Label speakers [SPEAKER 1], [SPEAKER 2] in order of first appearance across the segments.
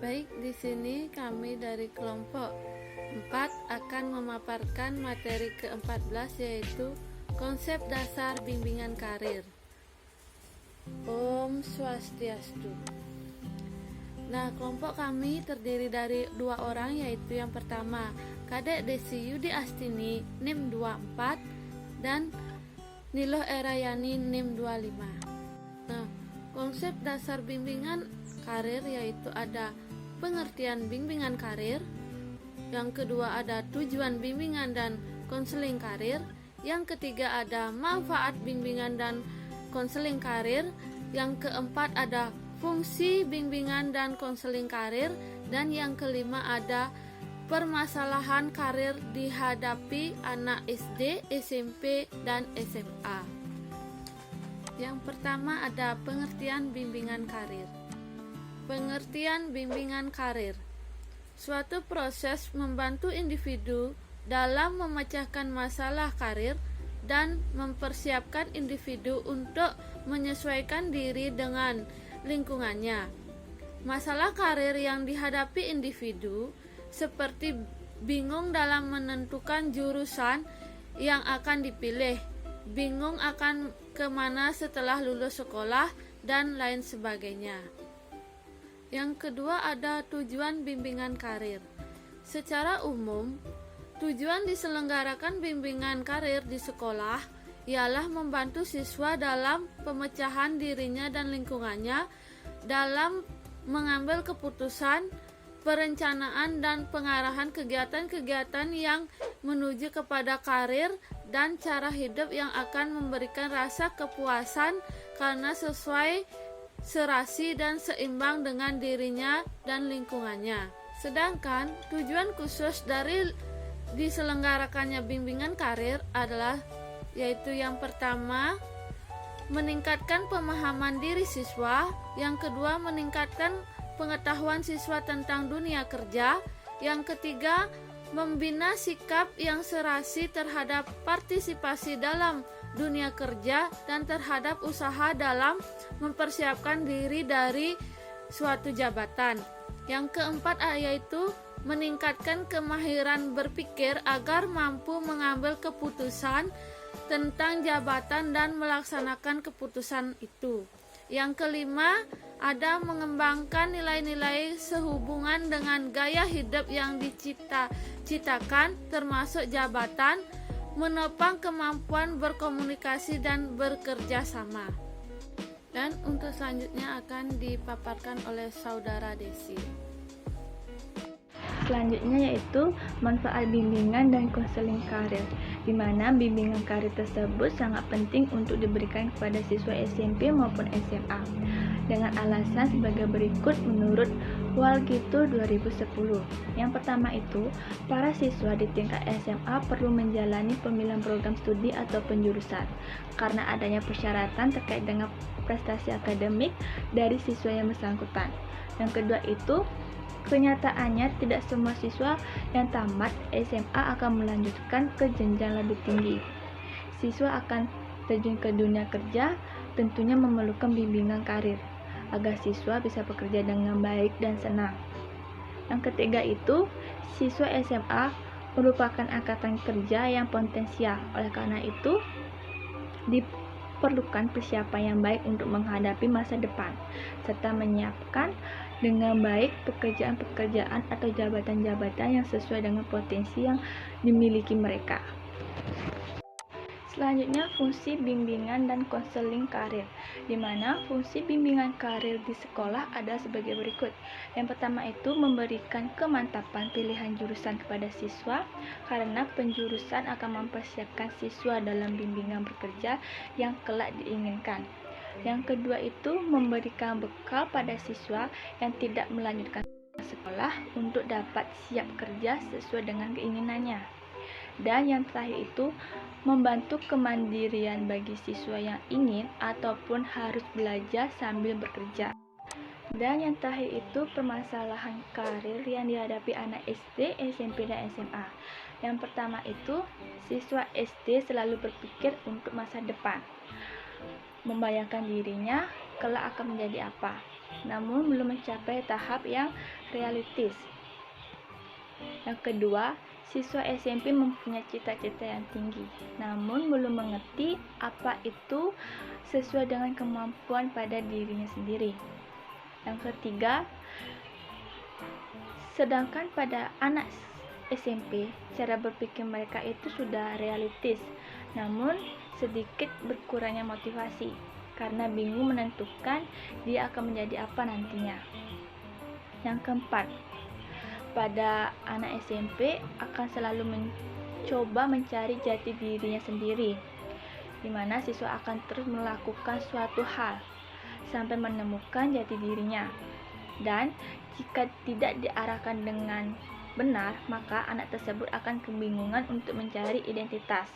[SPEAKER 1] Baik, di sini kami dari kelompok 4 akan memaparkan materi ke-14, yaitu konsep dasar bimbingan karir. Om Swastiastu. Nah, kelompok kami terdiri dari 2 orang, yaitu yang pertama Kadek Desi Yudi Astini NIM 24 dan Niloh Erayani NIM 25. Nah, konsep dasar bimbingan karir yaitu ada pengertian bimbingan karir, yang kedua ada tujuan bimbingan dan konseling karir, yang ketiga ada manfaat bimbingan dan konseling karir, yang keempat ada fungsi bimbingan dan konseling karir, dan yang kelima ada permasalahan karir dihadapi anak SD, SMP, dan SMA. Yang pertama ada pengertian bimbingan karir. Pengertian bimbingan karir: suatu proses membantu individu dalam memecahkan masalah karir dan mempersiapkan individu untuk menyesuaikan diri dengan lingkungannya. Masalah karir yang dihadapi individu seperti bingung dalam menentukan jurusan yang akan dipilih, bingung akan kemana setelah lulus sekolah, dan lain sebagainya. Yang kedua ada tujuan bimbingan karir. Secara umum, tujuan diselenggarakan bimbingan karir di sekolah ialah membantu siswa dalam pemecahan dirinya dan lingkungannya dalam mengambil keputusan, perencanaan, dan pengarahan kegiatan-kegiatan yang menuju kepada karir dan cara hidup yang akan memberikan rasa kepuasan karena sesuai serasi dan seimbang dengan dirinya dan lingkungannya. Sedangkan tujuan khusus dari diselenggarakannya bimbingan karir adalah yaitu yang pertama meningkatkan pemahaman diri siswa, yang kedua meningkatkan pengetahuan siswa tentang dunia kerja, yang ketiga membina sikap yang serasi terhadap partisipasi dalam dunia kerja dan terhadap usaha dalam mempersiapkan diri dari suatu jabatan. Yang keempat yaitu meningkatkan kemahiran berpikir agar mampu mengambil keputusan tentang jabatan dan melaksanakan keputusan itu. Yang kelima ada mengembangkan nilai-nilai sehubungan dengan gaya hidup yang dicita-citakan termasuk jabatan, menopang kemampuan berkomunikasi dan bekerja sama. Dan untuk selanjutnya akan dipaparkan oleh saudara Desi.
[SPEAKER 2] Selanjutnya yaitu manfaat bimbingan dan konseling karir, di mana bimbingan karir tersebut sangat penting untuk diberikan kepada siswa SMP maupun SMA dengan alasan sebagai berikut menurut Walkitul 2010. Yang pertama itu, para siswa di tingkat SMA perlu menjalani pemilihan program studi atau penjurusan karena adanya persyaratan terkait dengan prestasi akademik dari siswa yang bersangkutan. Yang kedua itu, kenyataannya tidak semua siswa yang tamat SMA akan melanjutkan ke jenjang lebih tinggi. Siswa akan terjun ke dunia kerja, tentunya memerlukan bimbingan karir agar siswa bisa bekerja dengan baik dan senang. Yang ketiga itu, siswa SMA merupakan angkatan kerja yang potensial. Oleh karena itu, diperlukan persiapan yang baik untuk menghadapi masa depan, serta menyiapkan dengan baik pekerjaan-pekerjaan atau jabatan-jabatan yang sesuai dengan potensi yang dimiliki mereka. Selanjutnya, fungsi bimbingan dan konseling karir, di mana fungsi bimbingan karir di sekolah ada sebagai berikut. Yang pertama itu memberikan kemantapan pilihan jurusan kepada siswa, karena penjurusan akan mempersiapkan siswa dalam bimbingan bekerja yang kelak diinginkan. Yang kedua itu memberikan bekal pada siswa yang tidak melanjutkan sekolah untuk dapat siap kerja sesuai dengan keinginannya. Dan yang terakhir itu membantu kemandirian bagi siswa yang ingin ataupun harus belajar sambil bekerja. Dan yang terakhir itu permasalahan karir yang dihadapi anak SD, SMP, dan SMA. Yang pertama itu siswa SD selalu berpikir untuk masa depan, membayangkan dirinya kelak akan menjadi apa. namun belum mencapai tahap yang realistis. Yang kedua, siswa SMP mempunyai cita-cita yang tinggi, namun belum mengerti apa itu sesuai dengan kemampuan pada dirinya sendiri. Yang ketiga, sedangkan pada anak SMP, cara berpikir mereka itu sudah realistis, namun sedikit berkurangnya motivasi karena bingung menentukan dia akan menjadi apa nantinya. Yang keempat, pada anak SMP akan selalu mencoba mencari jati dirinya sendiri, di mana siswa akan terus melakukan suatu hal sampai menemukan jati dirinya. Dan jika tidak diarahkan dengan benar, maka anak tersebut akan kebingungan untuk mencari identitas.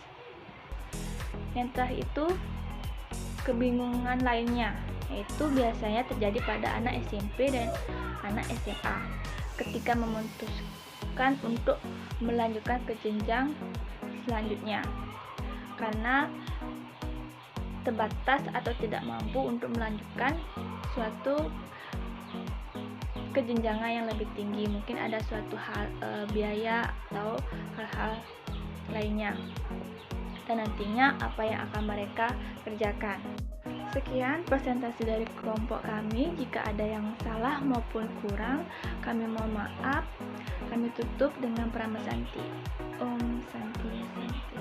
[SPEAKER 2] Yang terakhir itu kebingungan lainnya, yaitu biasanya terjadi pada anak SMP dan anak SMA ketika memutuskan untuk melanjutkan ke jenjang selanjutnya karena terbatas atau tidak mampu untuk melanjutkan suatu kejenjangan yang lebih tinggi. Mungkin ada suatu hal biaya atau hal-hal lainnya, dan nantinya apa yang akan mereka kerjakan. Sekian presentasi dari kelompok kami. Jika ada yang salah maupun kurang, kami mohon maaf. Kami tutup dengan Prama Santi. Om Santi Santi.